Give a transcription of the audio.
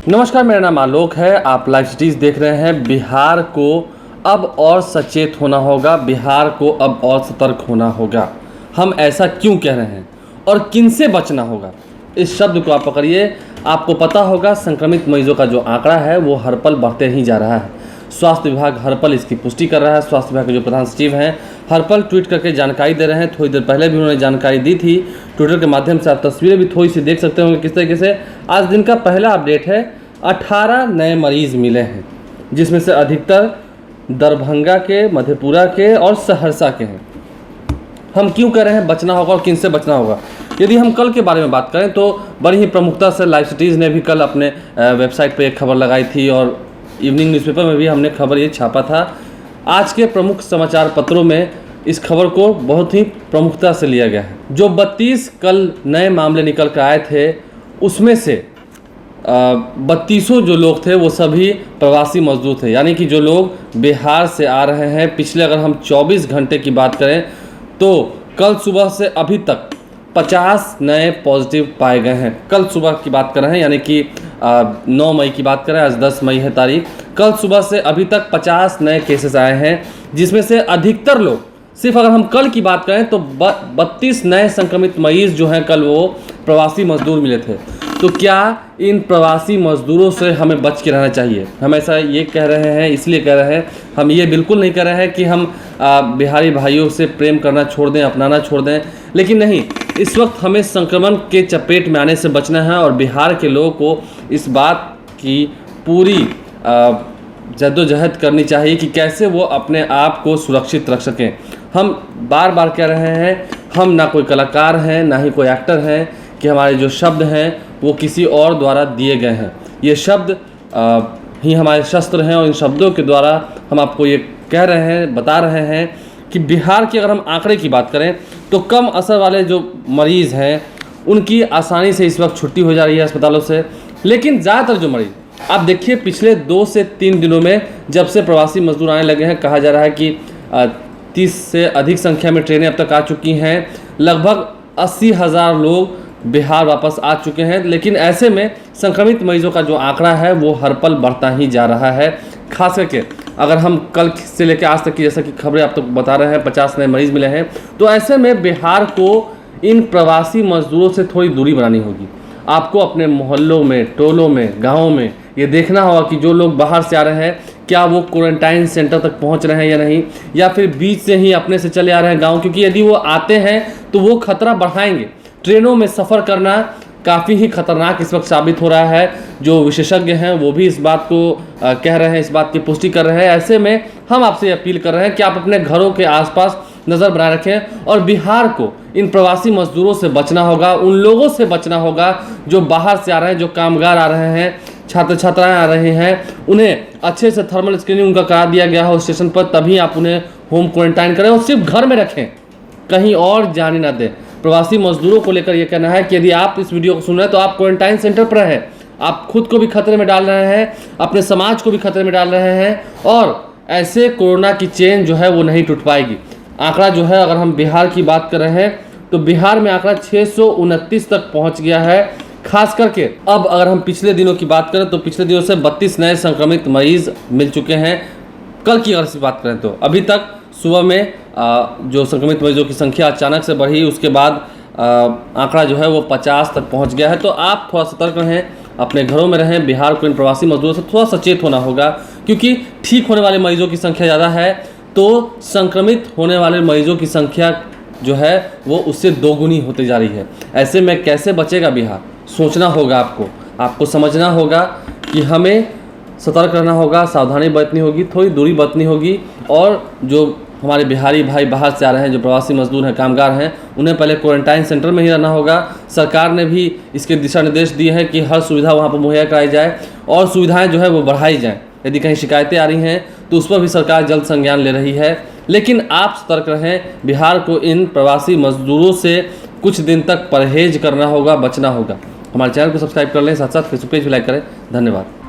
नमस्कार, मेरा नाम आलोक है। आप लाइव सिटीज़ देख रहे हैं। बिहार को अब और सचेत होना होगा, बिहार को अब और सतर्क होना होगा। हम ऐसा क्यों कह रहे हैं और किनसे बचना होगा, इस शब्द को आप पकड़िए। आपको पता होगा संक्रमित मरीजों का जो आंकड़ा है वो हर पल बढ़ते ही जा रहा है। स्वास्थ्य विभाग हर पल इसकी पुष्टि कर रहा है। स्वास्थ्य विभाग के जो प्रधान सचिव हैं हर पल ट्वीट करके जानकारी दे रहे हैं। थोड़ी देर पहले भी उन्होंने जानकारी दी थी ट्विटर के माध्यम से। आप तस्वीरें भी थोड़ी सी देख सकते होंगे किस तरीके से। आज दिन का पहला अपडेट है, 18 नए मरीज मिले हैं, जिसमें से अधिकतर दरभंगा के, मधेपुरा के और सहरसा के हैं। हम क्यों कह रहे हैं बचना होगा और किन से बचना होगा? यदि हम कल के बारे में बात करें तो बड़ी ही प्रमुखता से लाइव सिटीज़ ने भी कल अपने वेबसाइट पर एक खबर लगाई थी और इवनिंग न्यूज़पेपर में भी हमने खबर ये छापा था। आज के प्रमुख समाचार पत्रों में इस खबर को बहुत ही प्रमुखता से लिया गया है। जो 32 कल नए मामले निकल कर आए थे, उसमें से 3200 जो लोग थे वो सभी प्रवासी मजदूर थे, यानी कि जो लोग बिहार से आ रहे हैं। पिछले अगर हम 24 घंटे की बात करें तो कल सुबह से अभी तक 50 नए पॉजिटिव पाए गए हैं। कल सुबह की बात कर रहे हैं, यानी कि 9 मई की बात करें, आज 10 मई है तारीख। कल सुबह से अभी तक 50 नए केसेस आए हैं, जिसमें से अधिकतर लोग, सिर्फ अगर हम कल की बात करें तो 32 नए संक्रमित मरीज जो हैं कल वो प्रवासी मजदूर मिले थे। तो क्या इन प्रवासी मजदूरों से हमें बच के रहना चाहिए? हम ऐसा ये कह रहे हैं, इसलिए कह रहे हैं, हम ये बिल्कुल नहीं कह रहे हैं कि हम बिहारी भाइयों से प्रेम करना छोड़ दें, अपनाना छोड़ दें, लेकिन नहीं, इस वक्त हमें संक्रमण के चपेट में आने से बचना है और बिहार के लोगों को इस बात की पूरी जद्दोजहद करनी चाहिए कि कैसे वो अपने आप को सुरक्षित रख सकें। हम बार बार कह रहे हैं, हम ना कोई कलाकार हैं, ना ही कोई एक्टर हैं, कि हमारे जो शब्द हैं वो किसी और द्वारा दिए गए हैं। ये शब्द ही हमारे शस्त्र हैं और इन शब्दों के द्वारा हम आपको ये कह रहे हैं, बता रहे हैं कि बिहार की अगर हम आंकड़े की बात करें तो कम असर वाले जो मरीज़ हैं उनकी आसानी से इस वक्त छुट्टी हो जा रही है अस्पतालों से। लेकिन ज़्यादातर जो मरीज़, आप देखिए पिछले 2 से 3 दिनों में जब से प्रवासी मजदूर आने लगे हैं, कहा जा रहा है कि 30 से अधिक संख्या में ट्रेनें अब तक आ चुकी हैं। लगभग 80,000 लोग बिहार वापस आ चुके हैं। लेकिन ऐसे में संक्रमित मरीजों का जो आंकड़ा है वो हर पल बढ़ता ही जा रहा है। खास करके अगर हम कल से लेकर आज तक की जैसा कि खबरें आप तक बता रहे हैं 50 नए मरीज मिले हैं, तो ऐसे में बिहार को इन प्रवासी मजदूरों से थोड़ी दूरी बनानी होगी। आपको अपने मोहल्लों में, टोलों में, गाँवों में ये देखना होगा कि जो लोग बाहर से आ रहे हैं क्या वो क्वारंटाइन सेंटर तक पहुंच रहे हैं या नहीं, या फिर बीच से ही अपने से चले आ रहे हैं गाँव, क्योंकि यदि वो आते हैं तो वो खतरा बढ़ाएंगे। ट्रेनों में सफ़र करना काफ़ी ही खतरनाक इस वक्त साबित हो रहा है। जो विशेषज्ञ हैं वो भी इस बात को कह रहे हैं, इस बात की पुष्टि कर रहे हैं। ऐसे में हम आपसे अपील कर रहे हैं कि आप अपने घरों के आसपास नज़र बनाए रखें और बिहार को इन प्रवासी मजदूरों से बचना होगा, उन लोगों से बचना होगा जो बाहर से आ रहे हैं, जो कामगार आ रहे हैं, छात्र छात्राएँ आ रहे हैं। उन्हें अच्छे से थर्मल स्क्रीनिंग उनका करा दिया गया हो स्टेशन पर, तभी आप उन्हें होम क्वारंटाइन करें और सिर्फ घर में रखें, कहीं और जाने ना दें। प्रवासी मजदूरों को लेकर यह कहना है कि यदि आप इस वीडियो को सुन रहे हैं तो आप क्वारंटाइन सेंटर पर रहें। आप खुद को भी खतरे में डाल रहे हैं, अपने समाज को भी खतरे में डाल रहे हैं और ऐसे कोरोना की चेन जो है वो नहीं टूट पाएगी। आंकड़ा जो है, अगर हम बिहार की बात कर रहे हैं तो बिहार में आंकड़ा 629 तक पहुंच गया है। खास करके अब अगर हम पिछले दिनों की बात करें तो पिछले दिनों से 32 नए संक्रमित मरीज मिल चुके हैं। कल की अगर बात करें तो अभी तक सुबह में जो संक्रमित मरीजों की संख्या अचानक से बढ़ी, उसके बाद आंकड़ा जो है वो 50 तक पहुंच गया है। तो आप थोड़ा सतर्क रहें, अपने घरों में रहें। बिहार को इन प्रवासी मजदूरों से थोड़ा सचेत होना होगा, क्योंकि ठीक होने वाले मरीजों की संख्या ज़्यादा है तो संक्रमित होने वाले मरीजों की संख्या जो है वो उससे दोगुनी होती जा रही है। ऐसे में कैसे बचेगा बिहार, सोचना होगा आपको समझना होगा कि हमें सतर्क रहना होगा, सावधानी बरतनी होगी, थोड़ी दूरी बरतनी होगी। और जो हमारे बिहारी भाई बाहर से आ रहे हैं, जो प्रवासी मजदूर हैं, कामगार हैं, उन्हें पहले क्वारंटाइन सेंटर में ही रहना होगा। सरकार ने भी इसके दिशा निर्देश दिए हैं कि हर सुविधा वहाँ पर मुहैया कराई जाए और सुविधाएं जो है वो बढ़ाई जाएँ। यदि कहीं शिकायतें आ रही हैं तो उस पर भी सरकार जल्द संज्ञान ले रही है। लेकिन आप सतर्क रहें, बिहार को इन प्रवासी मजदूरों से कुछ दिन तक परहेज करना होगा, बचना होगा। हमारे चैनल को सब्सक्राइब कर लें, साथ साथ फेसबुक पेज भी लाइक करें। धन्यवाद।